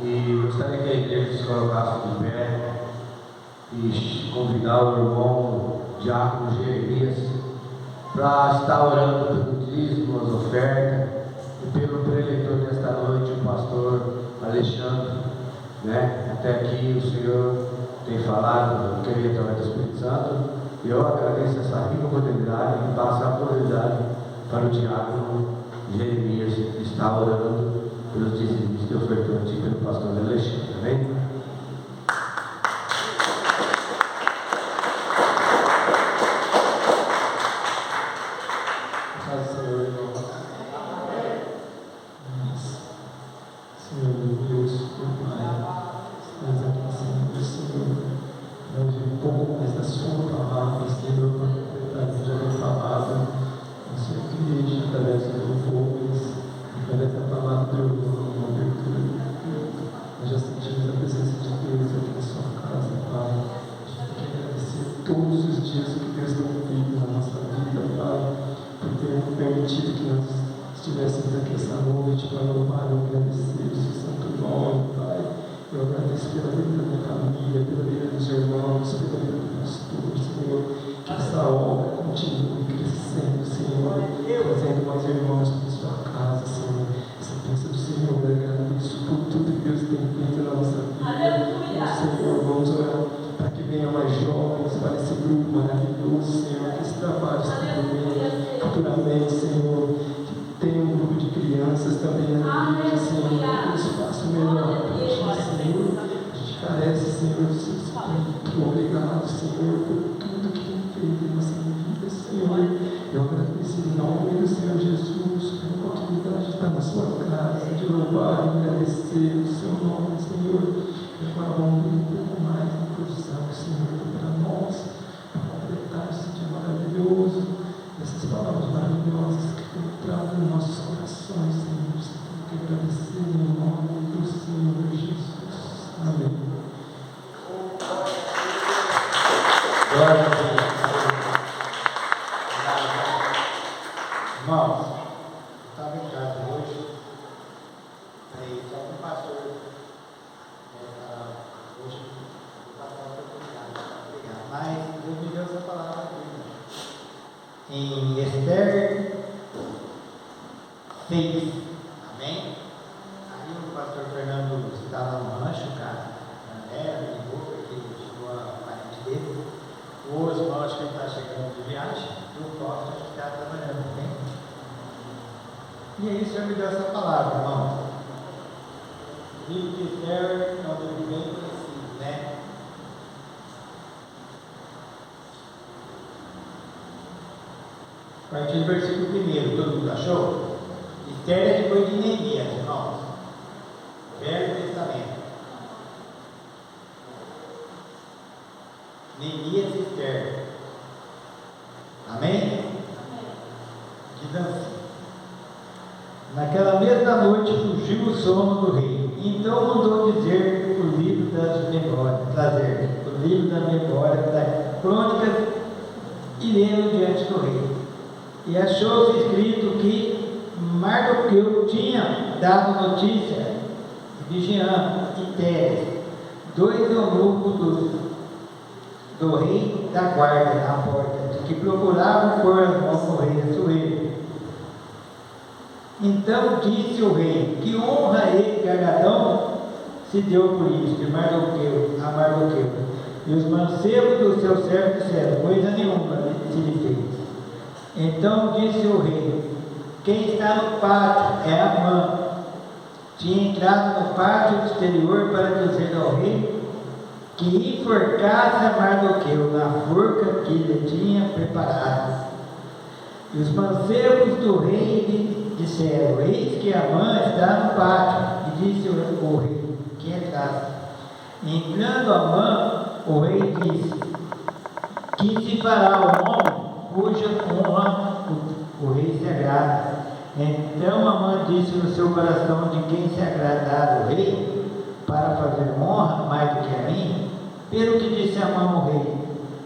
E gostaria que a igreja se colocasse de pé e convidar o irmão Diácono Jeremias para estar orando pelo dízimo, as ofertas e pelo preletor desta noite, o pastor Alexandre, né? Até aqui o Senhor tem falado, eu queria através do Espírito Santo, e eu agradeço essa rica oportunidade e passo a oportunidade para o Diácono Jeremias estar orando pelos dízimos que ofertou aqui pelo pastor Alexandre, amém? A partir do versículo 1, todo mundo achou? Esther é depois de Neemias, irmãos. Velho Testamento. Neemias e Esther. Amém? Diz assim: naquela mesma noite fugiu o sono do rei. Então mandou dizer o livro das memórias, trazer o livro da memória das crônicas e lê-lo diante do rei. E achou-se escrito que Mardoqueu tinha dado notícia de Jean e Teres, dois eunucos do rei da guarda na porta, de que procuravam pôr as mãos no rei Assuero. Então disse o rei: que honra e galardão se deu por isso de Mardoqueu a Mardoqueu. E os mancebos dos seus servos disseram: coisa nenhuma se lhe fez. Então disse o rei: quem está no pátio é Amã. Tinha entrado no pátio exterior para dizer ao rei que enforcasse a Mardoqueu na forca que lhe tinha preparado. E os mancebos do rei lhe disseram: eis que Amã está no pátio. E disse o rei que entrasse. Entrando Amã, o rei disse: que se fará o homem cuja honra o rei se agrada? Então Amã disse no seu coração: de quem se agradar o rei para fazer honra mais do que a mim? Pelo que disse Amã ao rei: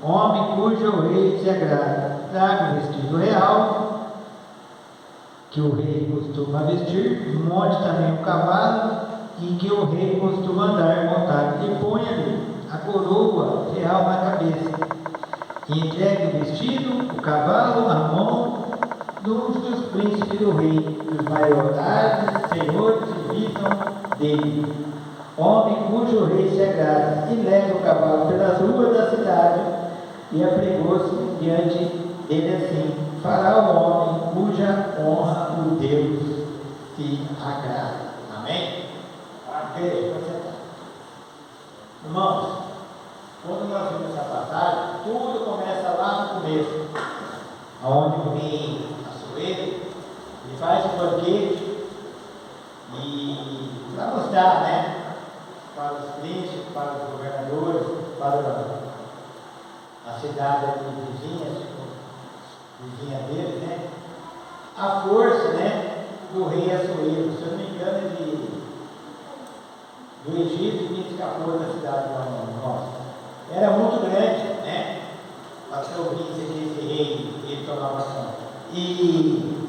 homem cujo rei se agrada, traga o vestido real que o rei costuma vestir, monte também o cavalo em que o rei costuma andar montado, e ponha-lhe a coroa real na cabeça, e entregue o vestido, o cavalo, a mão dos príncipes do rei, dos maiorais, senhores que vistam dele, homem cujo rei se agrada, e leva o cavalo pelas ruas da cidade, e apregou-se diante dele assim: fará o homem cuja honra o Deus se agrada. Amém? Amém. Irmãos, quando nós vimos essa passagem, tudo começa lá no começo, onde o rei Assuero, ele faz um banquete e para mostrar, né, para os príncipes, para os governadores, para a cidade aqui vizinha deles, né, a força, né, do rei Assuero. Se eu não me engano, do Egito, que escapou da cidade nossa. Era muito grande, né? A província desse rei, ele tomava conta. E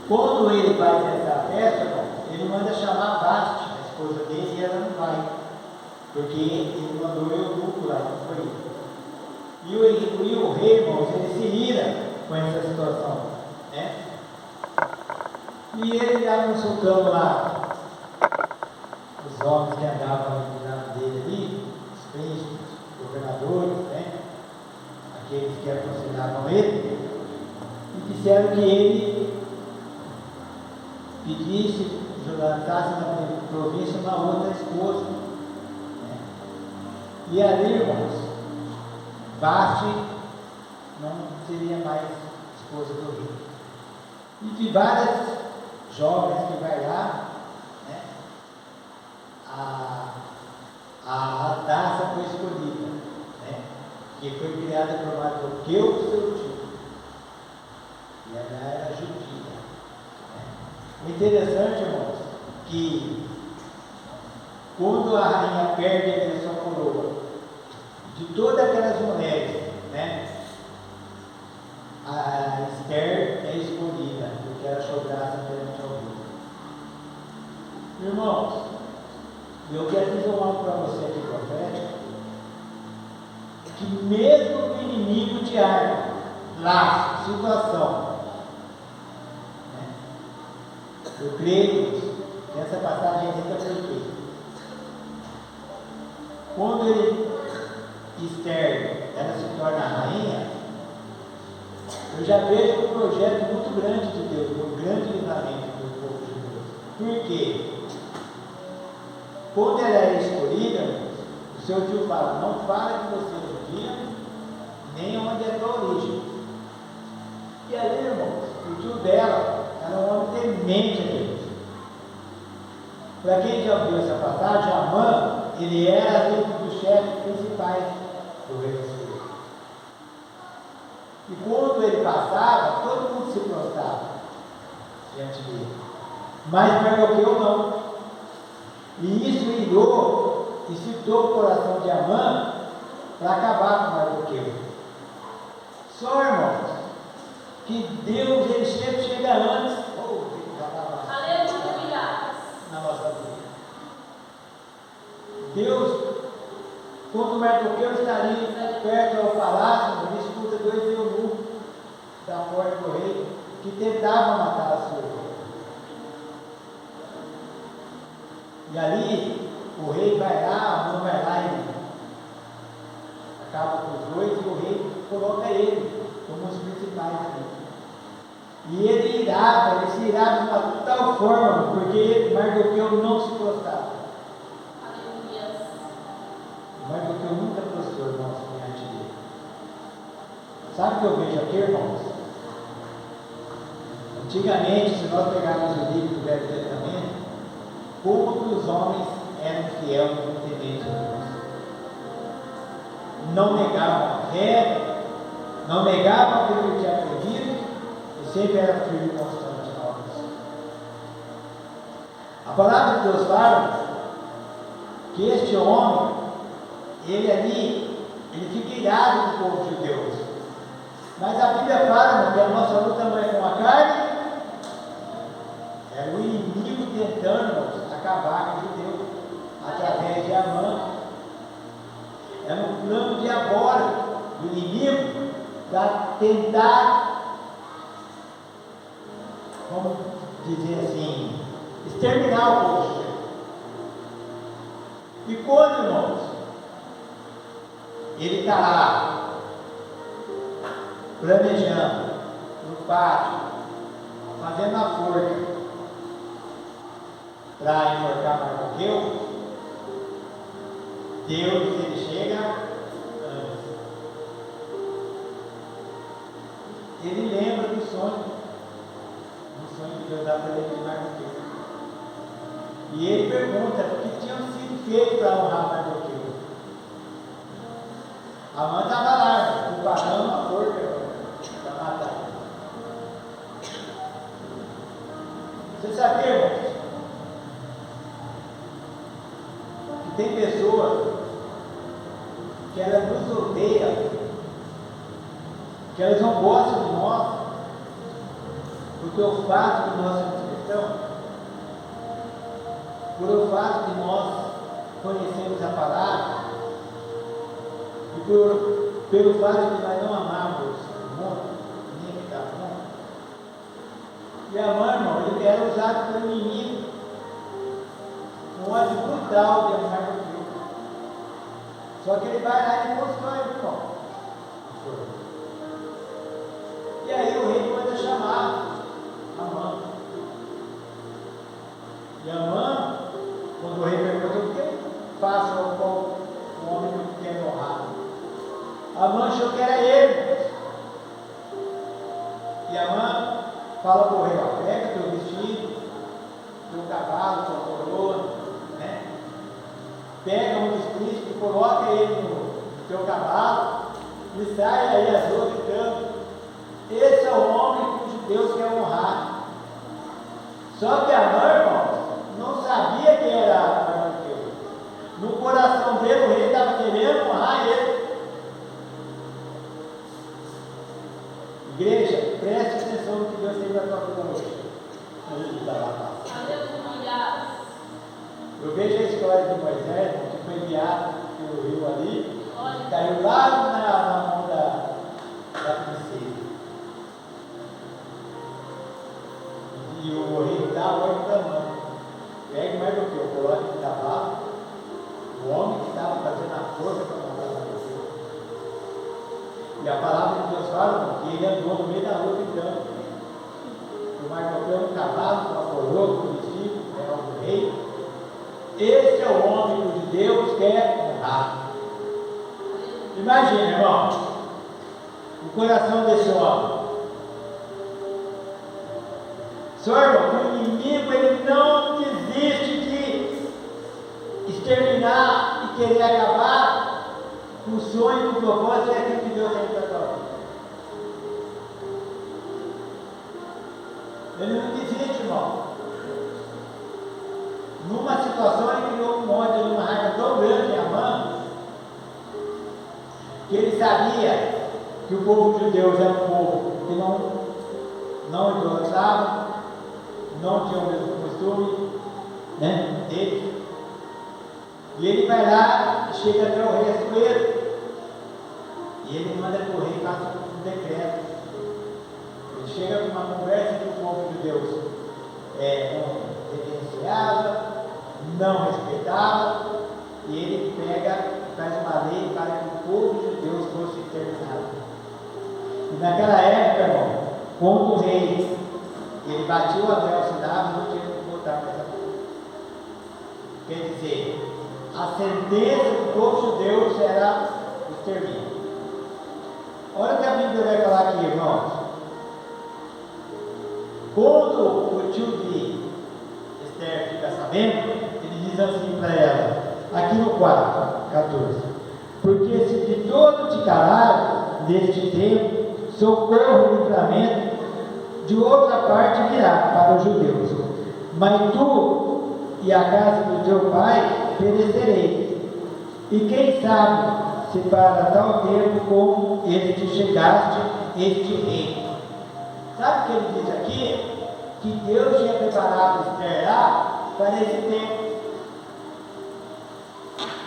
quando ele vai nessa festa, ele manda chamar Vaste, a esposa dele, e ela não vai, porque ele mandou o eunuco lá, não foi ele. E o rei, irmãos, ele se ira com essa situação, né? E ele lá no sultão lá, os homens que andavam do lado dele ali, os príncipes, os governadores, né? Aqueles que aconselhavam ele, e disseram que ele pedisse, lançasse na província uma outra esposa, né? E ali, irmãos, Vaste não seria mais esposa do rei. E de várias jovens que vai lá, né, a taça foi escolhida, né, que foi criada por Mardoqueu, seu tio, e ela era judia, né. O interessante, irmãos, que quando a rainha perde a sua coroa, de todas aquelas mulheres, né, a Esther é escolhida, porque ela achou graça perante ao rei. Irmãos, eu quero dizer algo para você aqui, profético, que mesmo o inimigo de arma, laço, situação, né, eu creio que essa passagem é dita por quê? Quando Esther, ela se torna a rainha, eu já vejo um projeto muito grande de Deus, um grande livramento do povo de Deus. Por quê? Quando ela é escolhida, o seu tio fala: não fala que você é judia, nem onde é a tua origem. E ali, irmãos, o tio dela era um homem temente a Deus. Para quem já ouviu essa passagem, Amã, ele era um dos chefes principais do rei Assuero. E quando ele passava, todo mundo se prostrava diante dele. Mas Mardoqueu não. E isso irou e citou o coração de Amã para acabar com Mardoqueu. Só, irmãos, que Deus, ele sempre chega antes. Aleluia! Na nossa vida. Deus, quando Mardoqueu estaria perto ao palácio, ele escuta dois eunucos da porta do rei que tentavam matar a sua irmã. E ali o rei vai lá, Amã vai lá e acaba com os dois, e o rei coloca ele como os principais ali. E ele se irava de uma tal forma, porque Mardoqueu não se prostrava. Mardoqueu nunca prostrou, irmãos, diante dele. Sabe o que eu vejo aqui, irmãos? Antigamente, se nós pegarmos o livro do Velho Testamento, como os homens eram fiéis e tementes a Deus. Não negavam a fé, não negavam aquilo que tinha aprendido, e sempre era firme e constante na oração. A palavra de Deus fala que este homem, ele ali, ele fica irado com o povo de Deus. Mas a Bíblia fala que a nossa luta não é com a carne, é o inimigo para tentar, vamos dizer assim, exterminar o povo judeu. E quando, irmãos, ele está lá, planejando, no pátio, fazendo a forca, para enforcar Mardoqueu, Deus, ele chega antes. Ele lembra do sonho que Deus dá para ele de Mardoqueu. E ele pergunta o que tinham sido feitos para honrar Mardoqueu. Amã estava lá, preparando a forca para matar. Você sabia, irmãos, que tem pessoas que elas nos odeiam, que elas não gostam de nós, porque o fato de nós sermos cristãos, por o fato de nós conhecermos a palavra, e pelo fato de nós não amarmos o mundo, nem que está no mundo. E Amã, irmão, ele era usado pelo inimigo, um ódio brutal de Mardoqueu. Só que ele vai lá e constrói, irmão. E aí o rei manda chamar Amã. E Amã, quando o rei perguntou o que faça o homem que quer honrar, Amã achou que era ele. E Amã fala para o rei: ó, pega teu vestido, teu cavalo, tua coroa, né? Pega um dos príncipes, coloca ele no teu cavalo e sai aí as ruas gritando: esse é o homem cujo Deus quer honrar. Só que Amã, irmãos, não sabia quem era Mardoqueu. No coração dele, o rei estava querendo honrar ele. Igreja, preste atenção no que Deus tem para a tua vida hoje. Eu vejo a história de Moisés, que foi enviado pelo rio ali, caiu lá na mão da princesa. E o rei dá a ordem para Amã: pegue Mardoqueu, coloque no cavalo, o homem que estava fazendo a força para matar Mardoqueu. E a palavra de Deus fala que ele andou no meio da rua gritando. O Mardoqueu no cavalo, com a coroa, com o vestido, do rei. Esse é o homem cujo Deus quer honrar. Imagina, irmão, o coração desse homem. Só, irmão, que o inimigo ele não desiste de exterminar e querer acabar com o sonho, com o propósito e aquilo que Deus tem para nós. Ele não desiste, irmão. Numa situação, ele criou um ódio, uma raiva tão grande em Amã, que ele sabia que o povo judeu era um povo que não idolatrava, não tinha o mesmo costume, né, deles. E ele vai lá e chega até o rei Assuero. E ele manda que o rei faça um decreto. Ele chega com uma conversa que o povo de Deus não reverenciava, não respeitava, e ele pega, faz uma lei para que o povo de Deus fosse exterminado. E naquela época, irmão, quando o rei ele batia o anel, se dava, não tinha que voltar para essa coisa. Quer dizer, a sentença do povo judeu será o extermínio. Olha o que a Bíblia vai falar aqui, irmãos. Quando o tio de Esther fica sabendo, ele diz assim para ela, aqui no 4:14: porque se de todo te calar neste tempo, socorro e livramento de outra parte virá para os judeus, mas tu e a casa do teu pai perecerei. E quem sabe se para tal tempo como este chegaste este reino. Sabe o que ele diz aqui? Que Deus tinha preparado Esther lá para esse tempo.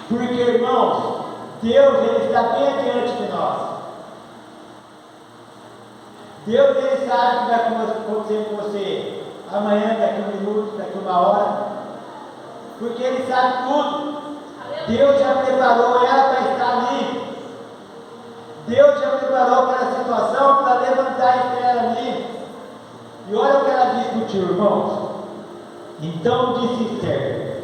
Porque, irmãos, Deus ele está bem adiante de nós. Deus, Ele sabe o que vai acontecer com você amanhã, daqui um minuto, daqui uma hora, porque Ele sabe tudo. Deus já preparou ela para estar ali. Deus já preparou aquela situação para levantar a Esther ali. E olha o que ela diz para o tio, irmãos. Então disse Esther,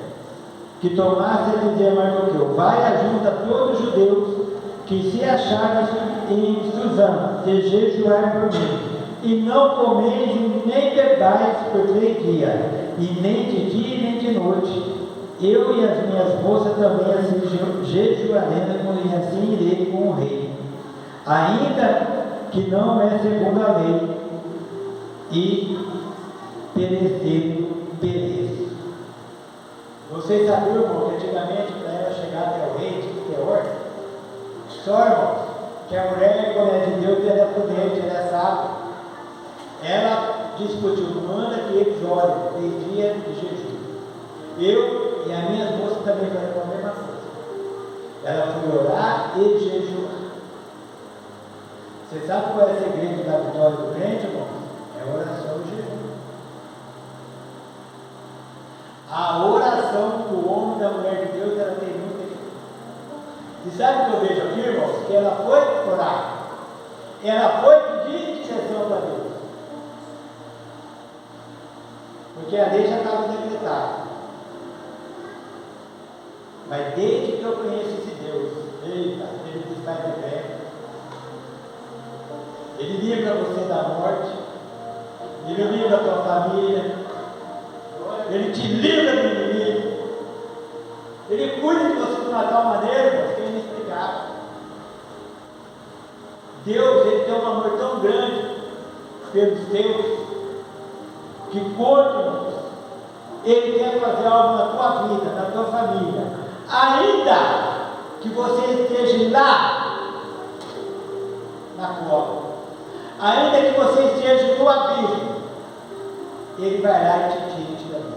que tomasse a dizer a Mardoqueu: vai ajunta todos os judeus que se acharem em Suzã, de jejuar por mim, e não comeis nem bebais por 3 dias, e nem de dia nem de noite. Eu e as minhas moças também assim jejuaremos, e assim irei com o rei, ainda que não é segundo a lei, e pereço. Vocês sabiam, irmão, que antigamente para ela chegar até o rei tinha que ter ordem? Só, irmãos, que a mulher, quando é de Deus, ela é prudente, ela é sábia. Ela discutiu, manda que eles orem 3 dias de jejum. Eu e as minhas moças também fazemos a mesma coisa. Ela foi orar e jejuar. Você sabe qual é o segredo da vitória do crente, irmão? É a oração e jejum. A oração do homem e da mulher de Deus, ela tem muito efeito. E sabe o que eu vejo aqui, irmãos? Que ela foi orar. Ela foi pedir direção para Deus. Porque a lei já estava decretada. Mas desde que eu conheço esse Deus, eita, Ele está de pé. Ele livra você da morte. Ele livra a tua família. Ele te livra do inimigo. Ele cuida de você de uma tal maneira que é inexplicável. Deus, Ele tem um amor tão grande pelos teus, que quando Ele quer fazer algo na tua vida, na tua família, ainda que você esteja lá na cova, ainda que você esteja no abismo, Ele vai lá e te tira e te dá vida.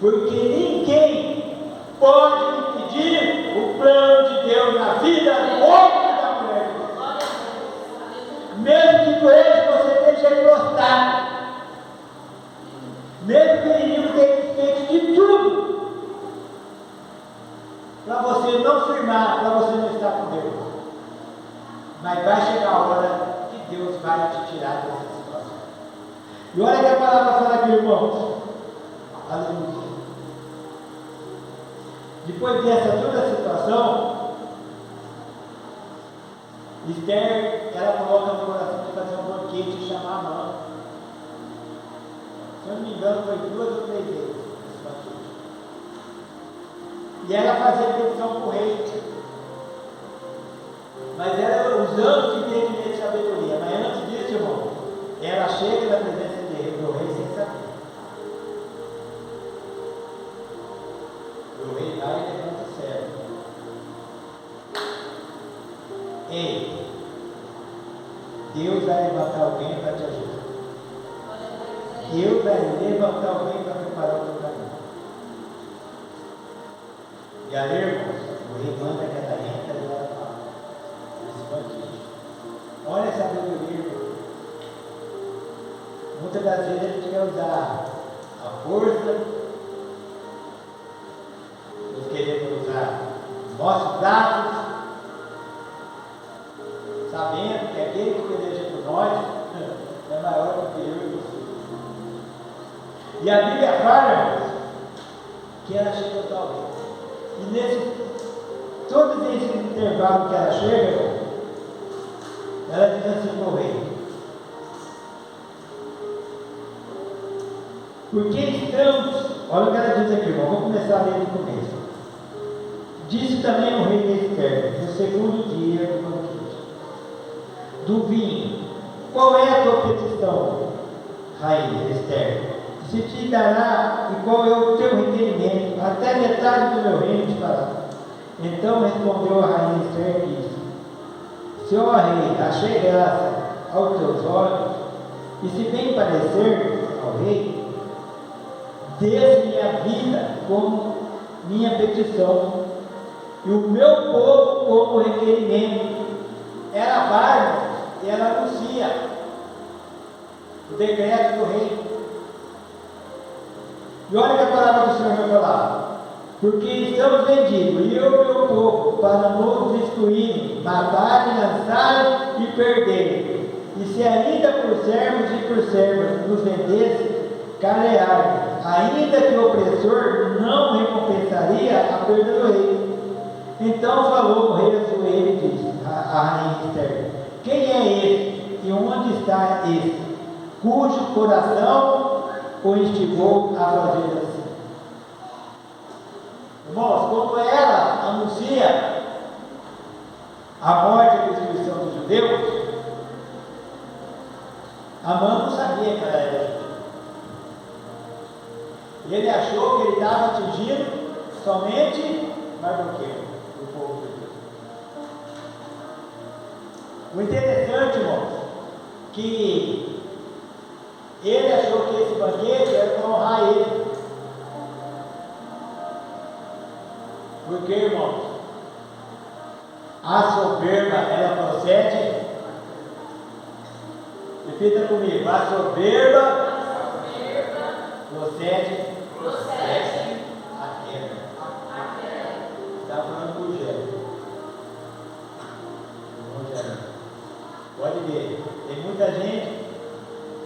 Porque ninguém pode impedir o plano de Deus na vida do homem e da mulher. Mesmo que por eles você esteja gostado, mesmo que o inimigo tenha feito de tudo para você não firmar, para você não estar com Deus, mas vai chegar a hora que Deus vai te tirar dessa situação. E olha que a palavra fala aqui, irmãos. Aleluia. Depois dessa toda a situação, Esther, ela coloca no coração de fazer um banquete e chamar a mãe. Se eu não me engano, foi 2 ou 3 vezes esse banquete. E ela fazia petição para o rei. Mas ela usando o que tem de sabedoria. Mas antes disso, irmão, ela chega na presença do rei sem saber. O rei vai e levanta o servo. Ei, Deus vai levantar alguém para te ajudar. Deus vai levantar alguém para preparar o teu caminho. E ali, irmãos, o rei manda que ela entra e ela fala nesse banquete. Olha essa sabedoria, irmão. Muitas das vezes a gente quer usar a força, nós queremos usar nossos dados, sabendo que aquele que peleja por nós é maior do que eu e você. E a Bíblia fala, irmãos, que ela chega tal vez. E todo esse intervalo que ela chega, irmão, ela diz assim para o rei: porque estamos, olha o que ela diz aqui, irmão, vamos começar a ler do começo. Disse também o rei de Esther, no segundo dia do banquete, do vinho: qual é a tua petição, rainha Esther? Se te dará, e qual é o teu requerimento? Até metade do meu reino te fará. Então respondeu a rainha Esther e disse: se, ó rei, achei graça aos teus olhos, e se bem parecer ao rei, dê-me a vida como minha petição, e o meu povo como requerimento. ela vai e ela anuncia o decreto do rei. E olha que a palavra do Senhor vai falar: porque estamos vendidos, e eu e meu povo, para nos destruírem, matarem, lançarem e perderem. E se ainda por servos e por servas nos vendesse, calearem, ainda que o opressor não recompensaria a perda do rei. Então falou o rei Assuero e disse a rainha Esther: quem é esse e onde está esse, cujo coração o instigou a fazer assim? Irmãos, quando ela anuncia a morte e a destruição dos judeus, Amã não sabia que ela era judeu. Ele achou que ele estava atingindo somente Mardoqueu, o povo judeu. O interessante, irmãos, que ele achou que esse banquete era para honrar ele. Porque, irmãos, a soberba, ela procede. Repita comigo: a soberba procede a queda. Está falando com o Gélio. Pode ver, tem muita gente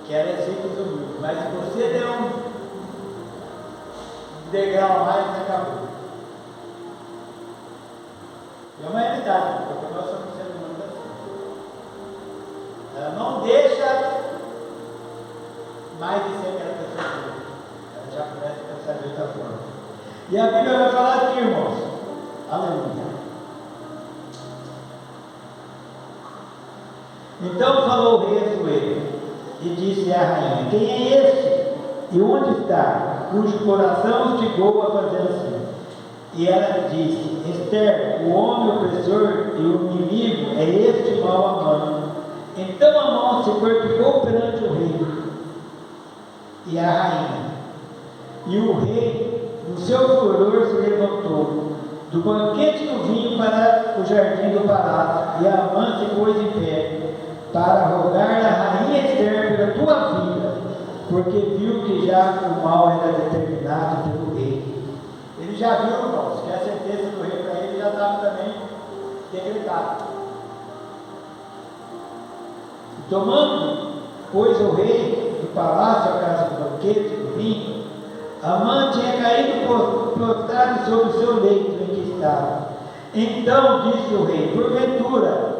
que era simples e humilde, mas se você der um degrau a mais, acabou. É uma realidade, porque nós somos seres humanos assim. Ela não deixa mais de ser aquela pessoa. Ela já começa a pensar de outra forma. E a Bíblia vai falar aqui, irmãos. Aleluia. Então falou o rei Assuero e disse à rainha: quem é esse e onde está, cujo coração instigou a fazer assim? E ela disse: Esther, o homem opressor e o inimigo é este mau Amã. Então Amã se perturbou perante o rei e a rainha. E o rei, no seu furor, se levantou do banquete do vinho para o jardim do palácio, e Amã se pôs em pé para rogar a rainha Esther pela tua vida, porque viu que já o mal era determinado pelo rei. Ele já viu, irmãos, que a sentença do rei para ele já estava também decretada. Tomando, pois, o rei do palácio a casa do banquete do vinho, Amã tinha caído prostrado sobre o seu leito em que estava. Então disse o rei: porventura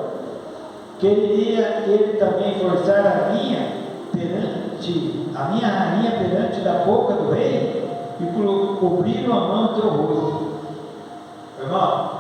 quereria ele também forçar a minha rainha perante da boca do rei, e cobriram a mão do teu rosto. Irmão,